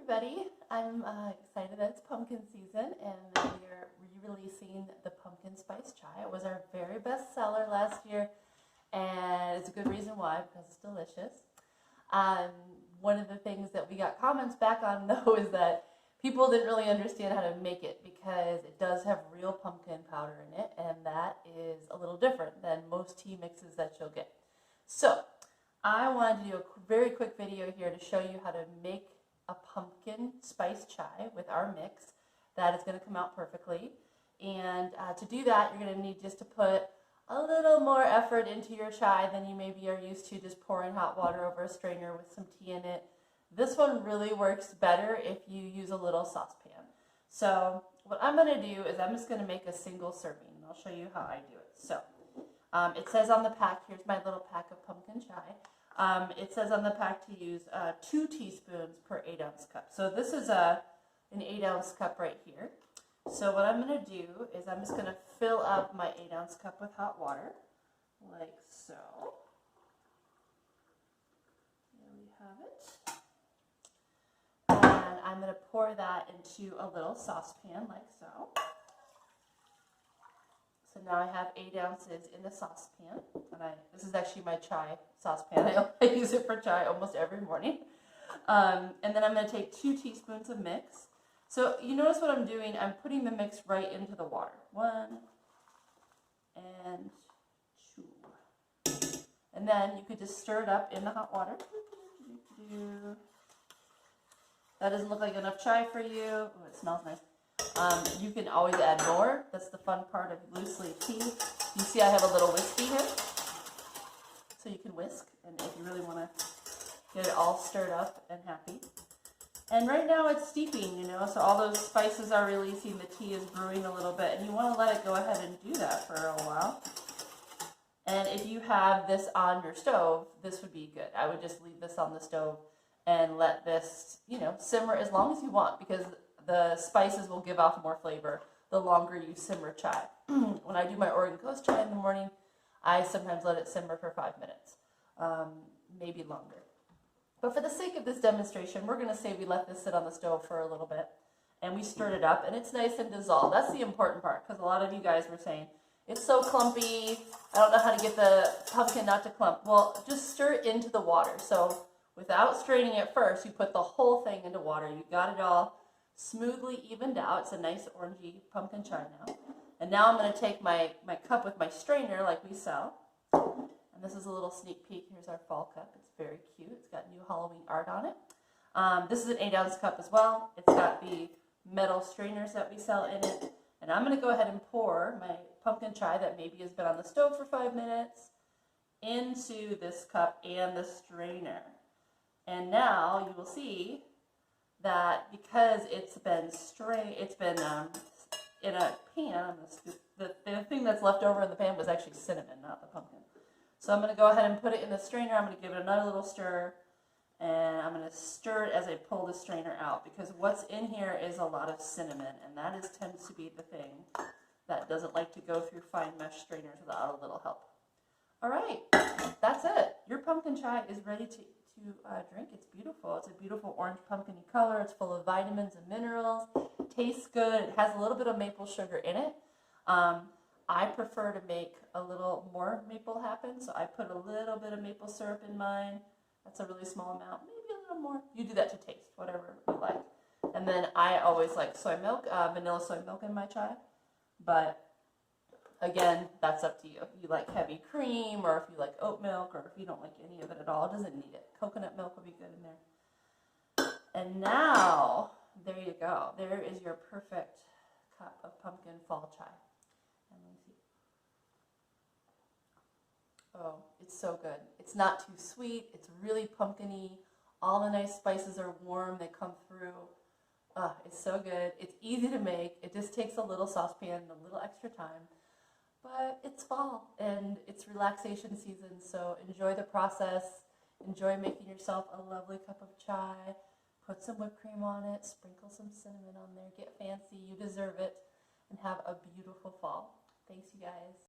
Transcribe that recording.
everybody. I'm excited that it's pumpkin season and that we are re-releasing the pumpkin spice chai. It was our very best seller last year, and it's a good reason why, because it's delicious. One of the things that we got comments back on though is that people didn't really understand how to make it because it does have real pumpkin powder in it, and that is a little different than most tea mixes that you'll get. So I wanted to do a very quick video here to show you how to make a pumpkin spice chai with our mix that is going to come out perfectly. And to do that, you're going to need just to put a little more effort into your chai than you maybe are used to just pouring hot water over a strainer with some tea in it. This one really works better if you use a little saucepan. So what I'm going to do is I'm just going to make a single serving, and I'll show you how I do it. So it says on the pack, here's my little pack of pumpkin chai. It says on the pack to use 2 teaspoons per 8-ounce cup. So this is an 8-ounce cup right here. So what I'm going to do is I'm just going to fill up my 8-ounce cup with hot water, like so. There we have it. And I'm going to pour that into a little saucepan, like so. So now I have 8 ounces in the saucepan, and this is actually my chai saucepan. I use it for chai almost every morning. And then I'm going to take 2 teaspoons of mix. So you notice what I'm doing, I'm putting the mix right into the water. 1 and 2. And then you could just stir it up in the hot water. That doesn't look like enough chai for you. Oh, it smells nice. You can always add more. That's the fun part of loose leaf tea. You see I have a little whiskey here. So you can whisk, and if you really want to get it all stirred up and happy. And right now it's steeping, you know, so all those spices are releasing, the tea is brewing a little bit, and you want to let it go ahead and do that for a while. And if you have this on your stove, this would be good. I would just leave this on the stove and let this, you know, simmer as long as you want, because the spices will give off more flavor the longer you simmer chai. When I do my Oregon Coast chai in the morning, I sometimes let it simmer for 5 minutes, maybe longer. But for the sake of this demonstration, we're going to say we let this sit on the stove for a little bit, and we stirred it up, and it's nice and dissolved. That's the important part, because a lot of you guys were saying, it's so clumpy, I don't know how to get the pumpkin not to clump. Well, just stir it into the water. So without straining it first, you put the whole thing into water. You got it all smoothly evened out. It's a nice orangey pumpkin chai now. And now I'm going to take my cup with my strainer like we sell. And this is a little sneak peek. Here's our fall cup. It's very cute. It's got new Halloween art on it. This is an 8-ounce cup as well. It's got the metal strainers that we sell in it. And I'm going to go ahead and pour my pumpkin chai that maybe has been on the stove for 5 minutes into this cup and the strainer. And now you will see that because it's been in a pan, I'm going to scoop, the thing that's left over in the pan was actually cinnamon, not the pumpkin. So I'm going to go ahead and put it in the strainer. I'm going to give it another little stir, and I'm going to stir it as I pull the strainer out, because what's in here is a lot of cinnamon, and that tends to be the thing that doesn't like to go through fine mesh strainers without a little help. All right, that's it. Your pumpkin chai is ready to drink. It's beautiful. It's a beautiful orange pumpkin-y color. It's full of vitamins and minerals. Tastes good. It has a little bit of maple sugar in it. I prefer to make a little more maple happen, so I put a little bit of maple syrup in mine. That's a really small amount, maybe a little more. You do that to taste, whatever you like. And then I always like soy milk, vanilla soy milk in my chai. But again, that's up to you. If you like heavy cream, or if you like oat milk, or if you don't like any of it at all, it doesn't need it. Coconut milk will be good in there. And now, there you go. There is your perfect cup of pumpkin fall chai. And let me see. Oh, it's so good. It's not too sweet. It's really pumpkin-y. All the nice spices are warm. They come through. It's so good. It's easy to make. It just takes a little saucepan and a little extra time. But it's fall, and it's relaxation season, so enjoy the process. Enjoy making yourself a lovely cup of chai. Put some whipped cream on it. Sprinkle some cinnamon on there. Get fancy. You deserve it. And have a beautiful fall. Thanks, you guys.